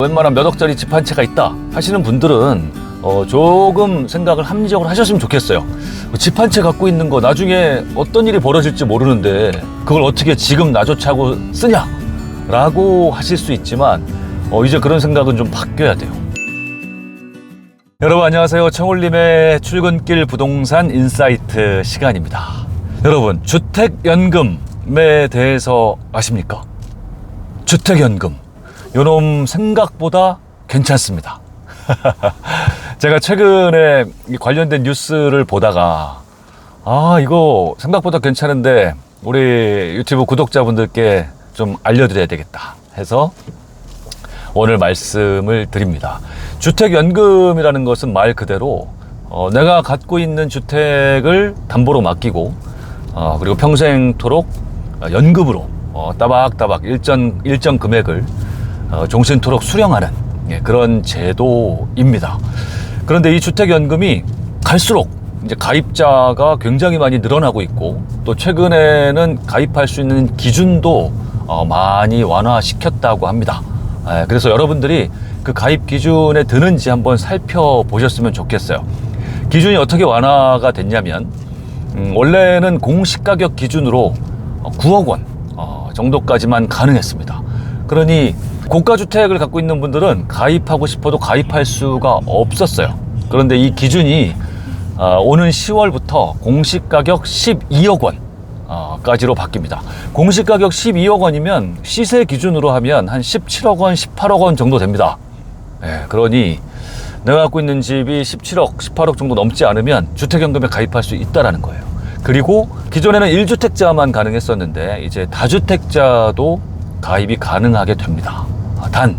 웬만한 몇 억짜리 집 한 채가 있다 하시는 분들은 조금 생각을 합리적으로 하셨으면 좋겠어요. 집 한 채 갖고 있는 거 나중에 어떤 일이 벌어질지 모르는데 그걸 어떻게 지금 나조차 하고 쓰냐 라고 하실 수 있지만 이제 그런 생각은 좀 바뀌어야 돼요. 여러분 안녕하세요. 청울님의 출근길 부동산 인사이트 시간입니다. 여러분 주택연금에 대해서 아십니까? 주택연금 요놈 생각보다 괜찮습니다. 제가 최근에 관련된 뉴스를 보다가 이거 생각보다 괜찮은데 우리 유튜브 구독자분들께 좀 알려드려야 되겠다 해서 오늘 말씀을 드립니다. 주택연금이라는 것은 말 그대로 내가 갖고 있는 주택을 담보로 맡기고 그리고 평생토록 연금으로 따박따박 일정 금액을 종신토록 수령하는 그런 제도입니다. 그런데 이 주택연금이 갈수록 이제 가입자가 굉장히 많이 늘어나고 있고 또 최근에는 가입할 수 있는 기준도 많이 완화시켰다고 합니다. 그래서 여러분들이 그 가입 기준에 드는지 한번 살펴보셨으면 좋겠어요. 기준이 어떻게 완화가 됐냐면 원래는 공시가격 기준으로 9억 원 정도까지만 가능했습니다. 그러니 고가주택을 갖고 있는 분들은 가입하고 싶어도 가입할 수가 없었어요. 그런데 이 기준이 오는 10월부터 공시가격 12억 원 까지로 바뀝니다. 공시가격 12억 원이면 시세 기준으로 하면 한 17억 원, 18억 원 정도 됩니다. 그러니 내가 갖고 있는 집이 17억, 18억 정도 넘지 않으면 주택연금에 가입할 수 있다는 거예요. 그리고 기존에는 1주택자만 가능했었는데 이제 다주택자도 가입이 가능하게 됩니다. 단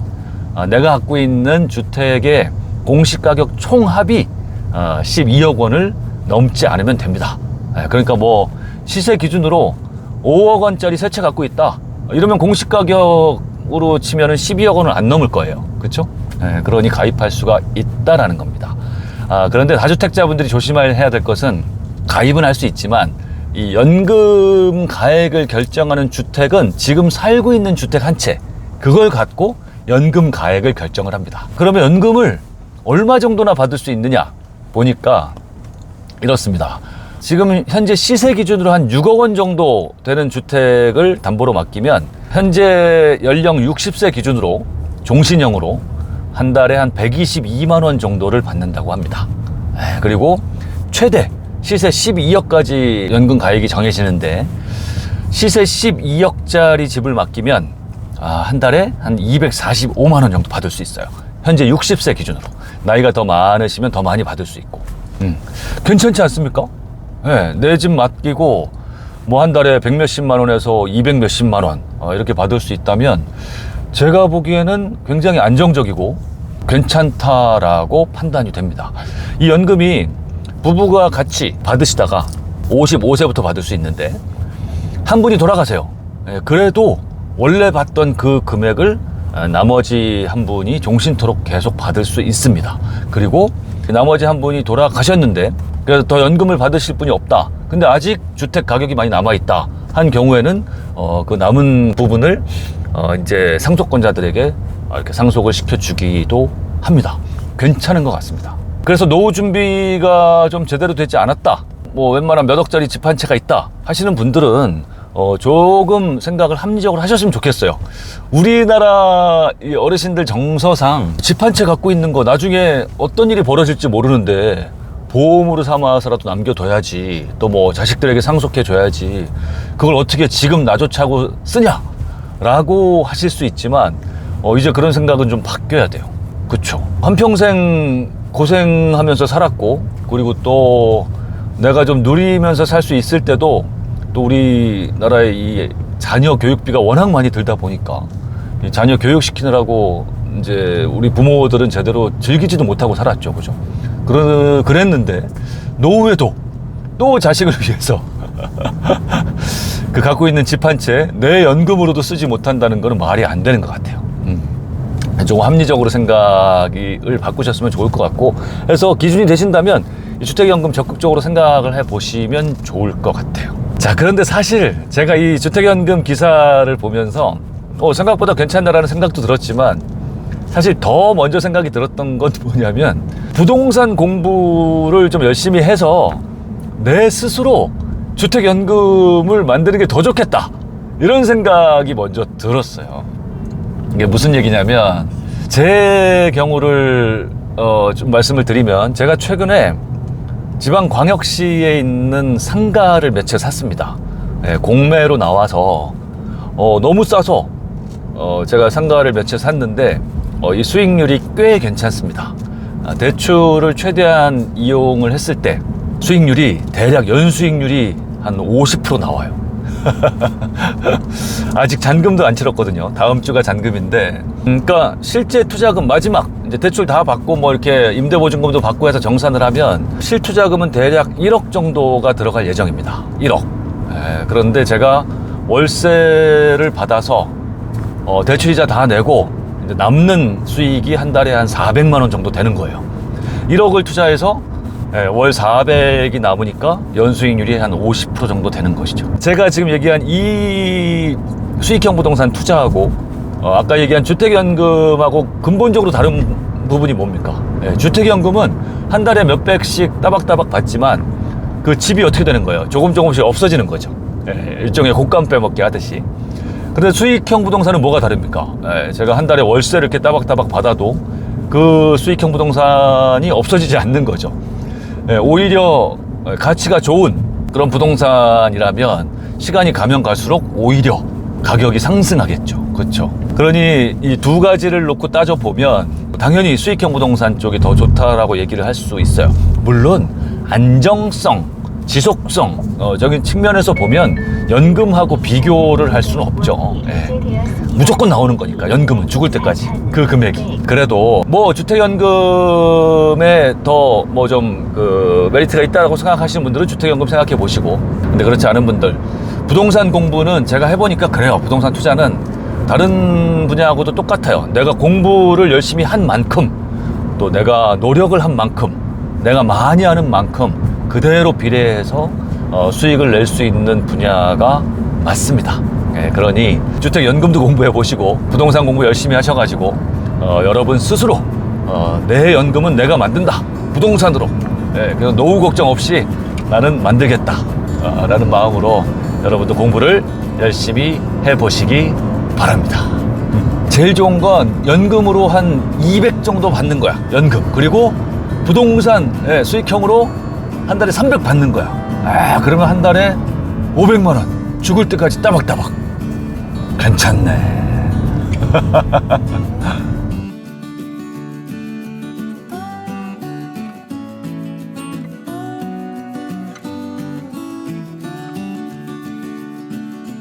내가 갖고 있는 주택의 공시가격 총합이 12억 원을 넘지 않으면 됩니다. 그러니까 뭐 시세 기준으로 5억 원짜리 세 채 갖고 있다 이러면 공시가격으로 치면은 12억 원을 안 넘을 거예요. 그렇죠? 그러니 가입할 수가 있다라는 겁니다. 그런데 다주택자분들이 조심해야 될 것은 가입은 할 수 있지만 이 연금 가액을 결정하는 주택은 지금 살고 있는 주택 한 채 그걸 갖고 연금 가액을 결정을 합니다. 그러면 연금을 얼마 정도나 받을 수 있느냐 보니까 이렇습니다. 지금 현재 시세 기준으로 한 6억 원 정도 되는 주택을 담보로 맡기면 현재 연령 60세 기준으로 종신형으로 한 달에 한 122만 원 정도를 받는다고 합니다. 그리고 최대 시세 12억까지 연금 가액이 정해지는데 시세 12억짜리 집을 맡기면 한 달에 한 245만 원 정도 받을 수 있어요. 현재 60세 기준으로. 나이가 더 많으시면 더 많이 받을 수 있고. 괜찮지 않습니까? 내 집 맡기고 뭐 한 달에 100 몇십만 원에서 200 몇십만 원 이렇게 받을 수 있다면 제가 보기에는 굉장히 안정적이고 괜찮다라고 판단이 됩니다. 이 연금이 부부가 같이 받으시다가 55세부터 받을 수 있는데 한 분이 돌아가세요. 그래도 원래 받던 그 금액을 나머지 한 분이 종신토록 계속 받을 수 있습니다. 그리고 나머지 한 분이 돌아가셨는데 그래서 더 연금을 받으실 분이 없다. 근데 아직 주택 가격이 많이 남아있다 한 경우에는 그 남은 부분을 이제 상속권자들에게 이렇게 상속을 시켜주기도 합니다. 괜찮은 것 같습니다. 그래서 노후 준비가 좀 제대로 되지 않았다, 뭐 웬만한 몇 억짜리 집 한 채가 있다 하시는 분들은 조금 생각을 합리적으로 하셨으면 좋겠어요. 우리나라 이 어르신들 정서상 집 한 채 갖고 있는 거 나중에 어떤 일이 벌어질지 모르는데 보험으로 삼아서라도 남겨둬야지, 또 뭐 자식들에게 상속해줘야지, 그걸 어떻게 지금 나조차 하고 쓰냐 라고 하실 수 있지만 이제 그런 생각은 좀 바뀌어야 돼요. 그쵸? 한평생 고생하면서 살았고 그리고 또 내가 좀 누리면서 살 수 있을 때도 또 우리나라의 이 자녀 교육비가 워낙 많이 들다 보니까 이 자녀 교육시키느라고 이제 우리 부모들은 제대로 즐기지도 못하고 살았죠. 그죠? 그랬는데 노후에도 또 자식을 위해서 그 갖고 있는 집 한 채 내 연금으로도 쓰지 못한다는 거는 말이 안 되는 것 같아요. 조금 합리적으로 생각을 바꾸셨으면 좋을 것 같고 해서 기준이 되신다면 이 주택연금 적극적으로 생각을 해보시면 좋을 것 같아요. 자, 그런데 사실 제가 이 주택연금 기사를 보면서 생각보다 괜찮다라는 생각도 들었지만 사실 더 먼저 생각이 들었던 건 뭐냐면 부동산 공부를 좀 열심히 해서 내 스스로 주택연금을 만드는 게 더 좋겠다, 이런 생각이 먼저 들었어요. 이게 무슨 얘기냐면 제 경우를 좀 말씀을 드리면, 제가 최근에 지방광역시에 있는 상가를 몇 채 샀습니다. 공매로 나와서 너무 싸서 제가 상가를 몇 채 샀는데 이 수익률이 꽤 괜찮습니다. 대출을 최대한 이용을 했을 때 수익률이 대략 연수익률이 한 50% 나와요. 아직 잔금도 안 치렀거든요. 다음 주가 잔금인데, 그러니까 실제 투자금 마지막 이제 대출 다 받고 뭐 이렇게 임대보증금도 받고 해서 정산을 하면 실투자금은 대략 1억 정도가 들어갈 예정입니다. 1억. 그런데 제가 월세를 받아서 대출이자 다 내고 이제 남는 수익이 한 달에 한 400만 원 정도 되는 거예요. 1억을 투자해서 월 400이 남으니까 연수익률이 한 50% 정도 되는 것이죠. 제가 지금 얘기한 이 수익형 부동산 투자하고 아까 얘기한 주택연금하고 근본적으로 다른 부분이 뭡니까? 주택연금은 한 달에 몇백씩 따박따박 받지만 그 집이 어떻게 되는 거예요? 조금씩 없어지는 거죠. 일종의 곶감 빼먹기 하듯이. 근데 수익형 부동산은 뭐가 다릅니까? 제가 한 달에 월세를 이렇게 따박따박 받아도 그 수익형 부동산이 없어지지 않는 거죠. 오히려 가치가 좋은 그런 부동산이라면 시간이 가면 갈수록 오히려 가격이 상승하겠죠. 그렇죠. 그러니 이 두 가지를 놓고 따져보면 당연히 수익형 부동산 쪽이 더 좋다라고 얘기를 할 수 있어요. 물론 안정성, 지속성 적인 측면에서 보면 연금하고 비교를 할 수는 없죠. 무조건 나오는 거니까 연금은 죽을 때까지 그 금액이. 그래도 뭐 주택연금에 더 뭐 좀 그 메리트가 있다고 생각하시는 분들은 주택연금 생각해 보시고, 근데 그렇지 않은 분들, 부동산 공부는 제가 해보니까 그래요. 부동산 투자는 다른 분야하고도 똑같아요. 내가 공부를 열심히 한 만큼, 또 내가 노력을 한 만큼, 내가 많이 하는 만큼 그대로 비례해서 수익을 낼 수 있는 분야가 맞습니다. 그러니 주택연금도 공부해 보시고 부동산 공부 열심히 하셔가지고 여러분 스스로 내 연금은 내가 만든다, 부동산으로. 그래서 노후 걱정 없이 나는 만들겠다 라는 마음으로 여러분도 공부를 열심히 해보시기 바랍니다. 제일 좋은 건 연금으로 한 200 정도 받는 거야, 연금. 그리고 부동산 수익형으로 한 달에 300 받는 거야. 그러면 한 달에 500만 원 죽을 때까지 따박따박. 괜찮네.